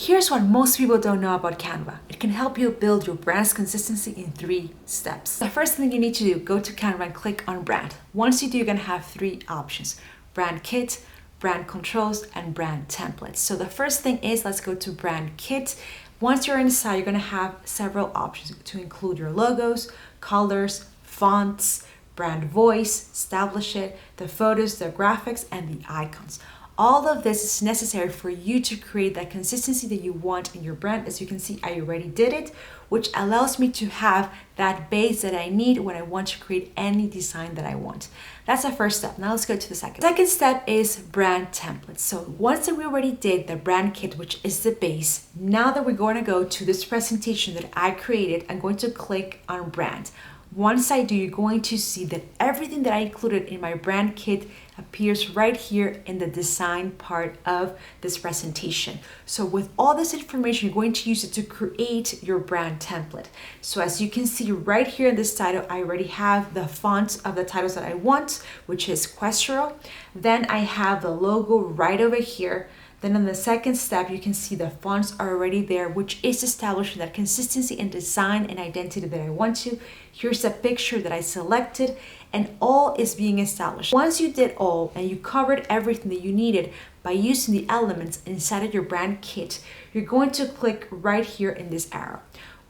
Here's what most people don't know about Canva. It can help you build your brand's consistency in 3 steps. The first thing you need to do, go to Canva and click on brand. Once you do, you're gonna have 3 options: brand kit, brand controls, and brand templates. So the first thing is, let's go to brand kit. Once you're inside, you're gonna have several options to include your logos, colors, fonts, brand voice, establish it, the photos, the graphics, and the icons. All of this is necessary for you to create that consistency that you want in your brand. As you can see, I already did it, which allows me to have that base that I need when I want to create any design that I want. That's the first step. Now let's go to the second. Second step is brand templates. So once that we already did the brand kit, which is the base, now that we're going to go to this presentation that I created, I'm going to click on brand. Once I do, you're going to see that everything that I included in my brand kit appears right here in the design part of this presentation. So with all this information, you're going to use it to create your brand template. So as you can see right here in this title, I already have the fonts of the titles that I want, which is Questural. Then I have the logo right over here. Then in the second step, you can see the fonts are already there, which is establishing that consistency and design and identity that I want to. Here's a picture that I selected, and all is being established. Once you did all and you covered everything that you needed by using the elements inside of your brand kit, you're going to click right here in this arrow.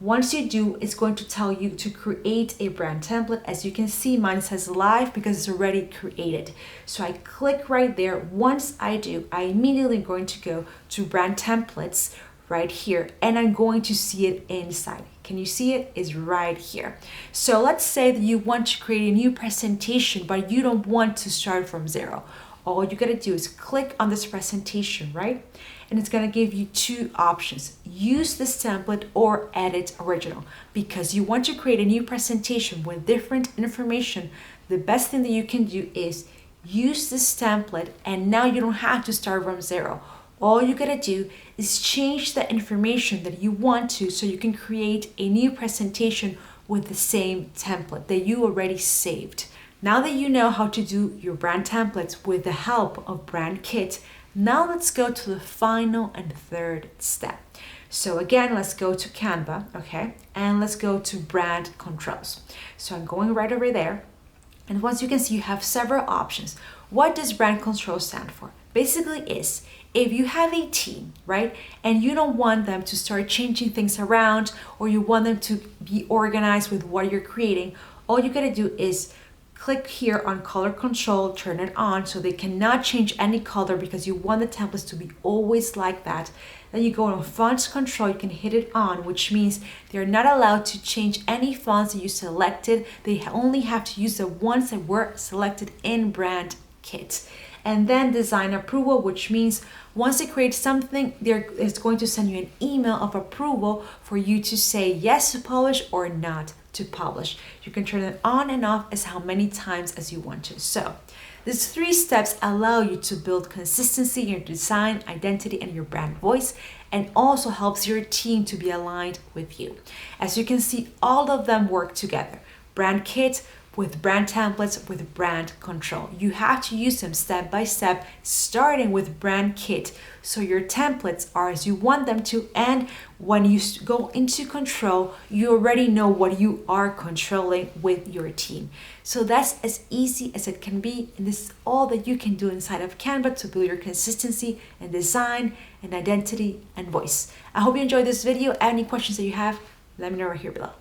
Once you do, it's going to tell you to create a brand template. As you can see, mine says live because it's already created. So I click right there. Once I do, I immediately am going to go to brand templates right here, and I'm going to see it inside. Can you see it? It's right here. So let's say that you want to create a new presentation, but you don't want to start from zero. All you gotta do is click on this presentation, right? And it's gonna give you 2 options: use this template or edit original. Because you want to create a new presentation with different information, the best thing that you can do is use this template, and now you don't have to start from zero. All you gotta do is change the information that you want to, so you can create a new presentation with the same template that you already saved. Now that you know how to do your brand templates with the help of brand kit, now let's go to the final and third step. So again, let's go to Canva, okay? And let's go to brand controls. So I'm going right over there. And once you can see, you have several options. What does brand control stand for? Basically is, if you have a team, right, and you don't want them to start changing things around, or you want them to be organized with what you're creating, all you gotta do is click here on color control, turn it on so they cannot change any color because you want the templates to be always like that. Then you go on fonts control, you can hit it on, which means they're not allowed to change any fonts that you selected. They only have to use the ones that were selected in brand kit. And then design approval, which means once they create something, it's going to send you an email of approval for you to say yes to publish or not to publish. You can turn it on and off as how many times as you want to. So these 3 steps allow you to build consistency in your design, identity, and your brand voice, and also helps your team to be aligned with you. As you can see, all of them work together. Brand kit with brand templates, with brand control. You have to use them step by step, starting with brand kit, so your templates are as you want them to, and when you go into control, you already know what you are controlling with your team. So that's as easy as it can be, and this is all that you can do inside of Canva to build your consistency and design and identity and voice. I hope you enjoyed this video. Any questions that you have, let me know right here below.